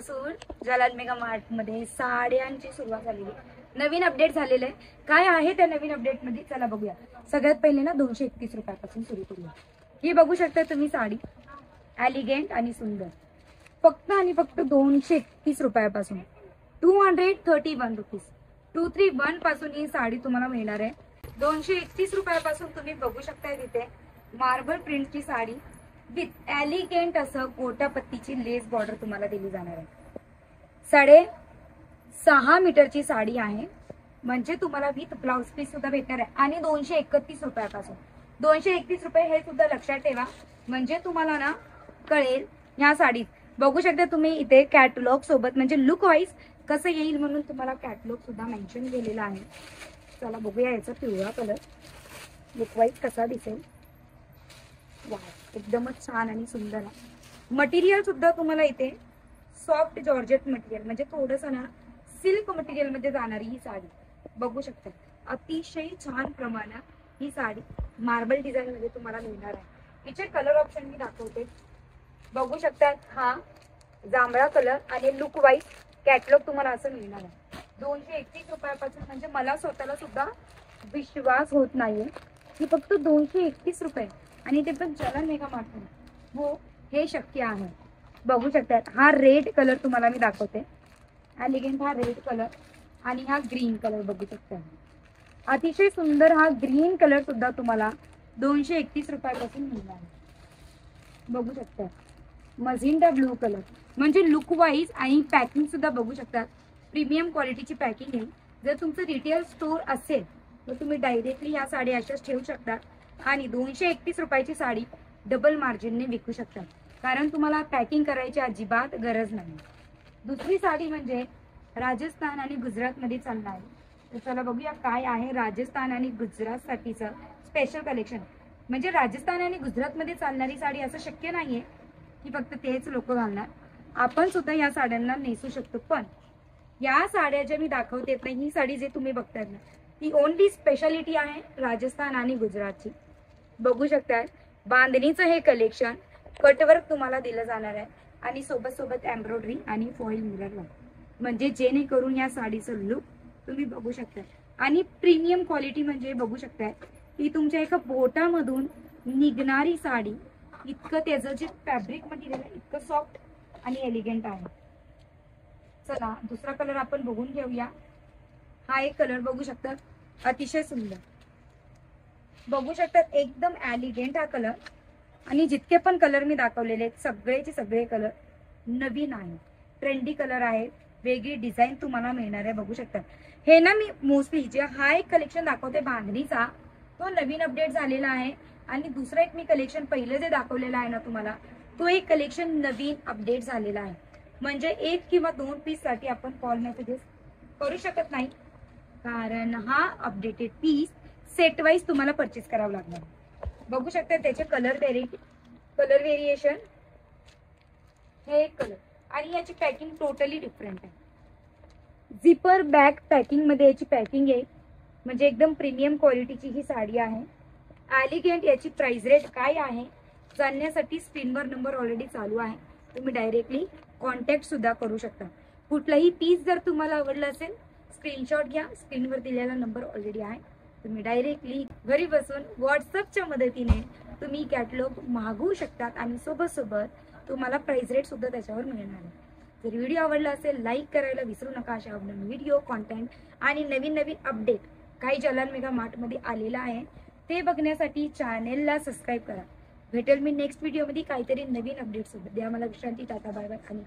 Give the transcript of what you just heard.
पासून Jalan mega mart मध्ये साड्यांची सुरुवात झालेली आहे. नवीन अपडेट झालेलं आहे. काय आहे त्या नवीन अपडेट मध्ये चला बघूया. सगळ्यात पहिले ना 231 रुपयापासून सुरू करूया. ही बघू शकता तुम्ही साडी एलिगंट आणि सुंदर, फक्त आणि फक्त 231 रुपयापासून 231 रुपीज 231 पासून ही साडी तुम्हाला मिळणार आहे. 231 रुपयापासून तुम्ही बघू शकता तिथे मार्बल प्रिंटची साडी विथ एलिगंट असं गोटापत्तीची लेस बॉर्डर तुम्हाला दिली जाणार आहे. 6.5 मीटरची साडी आहे, म्हणजे तुम्हाला विथ ब्लाउज पीस सुद्धा भेटणार आहे. आणि 231 रुपयापासून 231 रुपये हे सुद्धा लक्षात ठेवा, म्हणजे तुम्हाला ना कळेल ह्या साडीत. बघू शकता तुम्ही इथे कॅटलॉग सोबत, म्हणजे लुक वाईज कसं येईल म्हणून तुम्हाला कॅटलॉग सुद्धा मेन्शन केलेला आहे. चला बघूया याचा पिवळा कलर लुक वाईज कसा दिसेल. वा, एकदमच छान आणि सुंदर आहे. मटेरियल सुद्धा तुम्हाला इथे सॉफ्ट जॉर्जेट मटेरियल, म्हणजे थोडस ना सिल्क मटेरियल मध्ये जाणारी ही साडी बघू शकता. अतिशय छान प्रमाणात ही साडी मार्बल डिझाईन मध्ये तुम्हाला मिळणार आहे. हिचे कलर ऑप्शन मी दाखवते. बघू शकता हा जांभळा कलर आणि लुक वाईज कॅटलॉग तुम्हाला असं मिळणार आहे. 231 रुपयापासून, म्हणजे मला स्वतःला सुद्धा विश्वास होत नाहीये की फक्त 231 रुपये आणि ते पण जालान मेगा मार्ट. हो, हे शक्य आहे. बघू शकतात हा रेड कलर तुम्हाला मी दाखवते. एलिगंट हा रेड कलर आणि हा ग्रीन कलर बघू शकता. अतिशय सुंदर हा ग्रीन कलर सुद्धा तुम्हाला 231 रुपयापासून मिळणार आहे. बघू शकता मझिंडा ब्लू कलर, म्हणजे लुक वाईज आणि पॅकिंग सुद्धा बघू शकता. प्रीमियम क्वालिटीची पॅकिंग आहे. जर तुमचं रिटेल स्टोर असेल तर तुम्ही डायरेक्टली या साडी अशाच ठेवू शकता आणि 231 रुपयाची साडी डबल मार्जिनने विकू शकता, कारण तुम्हाला पॅकिंग करायची अजिबात गरज नाही. दुसरी साडी म्हणजे राजस्थान आणि गुजरात मध्ये चालणार आहे. तर चला बघूया काय आहे राजस्थान आणि गुजरात साठीचं स्पेशल कलेक्शन. म्हणजे राजस्थान आणि गुजरात मध्ये चालणारी साडी असं शक्य नाहीये की फक्त तेच लोक घालणार. आपण सुद्धा या साड्यांना नेसू शकतो. पण या साड्या ज्या मी दाखवते ना, ही साडी जे तुम्ही बघताय ना, ती ओनली स्पेशालिटी आहे राजस्थान आणि गुजरातची. बघू शकता बांधणीचं हे कलेक्शन कटवर्क तुम्हाला दिलं जाणार आहे आणि सोबत सोबत एम्ब्रॉयडरी आणि फॉइल मिरर, म्हणजे जेणेकरून या साडीचं लुक तुम्ही बघू शकता. आणि प्रीमियम क्वालिटी म्हणजे बघू शकता की तुमच्या एका बोटामधून निघणारी साडी, इतकं त्याचं जे फॅब्रिक मटेरियल आहे इतकं सॉफ्ट आणि एलिगंट आहे. चला दुसरा कलर आपण बघून घेऊया. हा एक कलर बघू शकता, अतिशय सुंदर बघू शकतात, एकदम एलिगंट हा कलर. आणि जितके पण कलर मी दाखवलेले आहेत सगळेचे सगळे कलर नवीन आहे, ट्रेंडी कलर आहे, वेगळी डिझाईन तुम्हाला मिळणार आहे. बघू शकता हे ना मी मोस्टली जे हा एक कलेक्शन दाखवते बांधणीचा, तो नवीन अपडेट झालेला आहे. आणि दुसरा एक मी कलेक्शन पहिलं जे दाखवलेलं आहे ना तुम्हाला, तो एक कलेक्शन नवीन अपडेट झालेला आहे. म्हणजे 1 किंवा 2 पीस साठी आपण कॉल मेसेजेस करू शकत नाही, कारण हा अपडेटेड पीस सेट वाईज तुम्हाला परचेस करावं लागणार. बघू शकता त्याचे कलर व्हेरिएशन, हे एक कलर आणि याची पॅकिंग टोटली डिफरंट आहे. झिपर बॅग पॅकिंग मध्ये याची पॅकिंग आहे, म्हणजे एकदम प्रीमियम क्वालिटीची ही साडी आहे. एलिगंट याची प्राइस रेट काय आहे जाणण्यासाठी स्क्रीनवर नंबर ऑलरेडी चालू आहे, तुम्ही डायरेक्टली कॉन्टॅक्ट सुद्धा करू शकता. कुठलाही पीस जर तुम्हाला आवडला असेल स्क्रीनशॉट घ्या, स्क्रीनवर दिलेला नंबर ऑलरेडी आहे. तुम्ही डायरेक्टली घरी बसून व्हॉट्सअपच्या मदतीने तुम्ही कॅटलॉग मागवू शकतात आणि सोबत सोबत तुम्हाला प्राइस रेट सुद्धा त्याच्यावर मिळणार आहे. जर व्हिडिओ आवडला असेल लाईक करायला विसरू नका. अशा नवीन व्हिडिओ कंटेंट आणि नवीन नवीन अपडेट काही जालान मेगा मार्ट मध्ये आलेला आहे ते बघण्यासाठी चॅनेलला सबस्क्राईब करा. भेटेल मी नेक्स्ट व्हिडिओ मध्ये काहीतरी नवीन अपडेट सोबत. द्या मला विश्रांती. टाटा बाय बाय आणि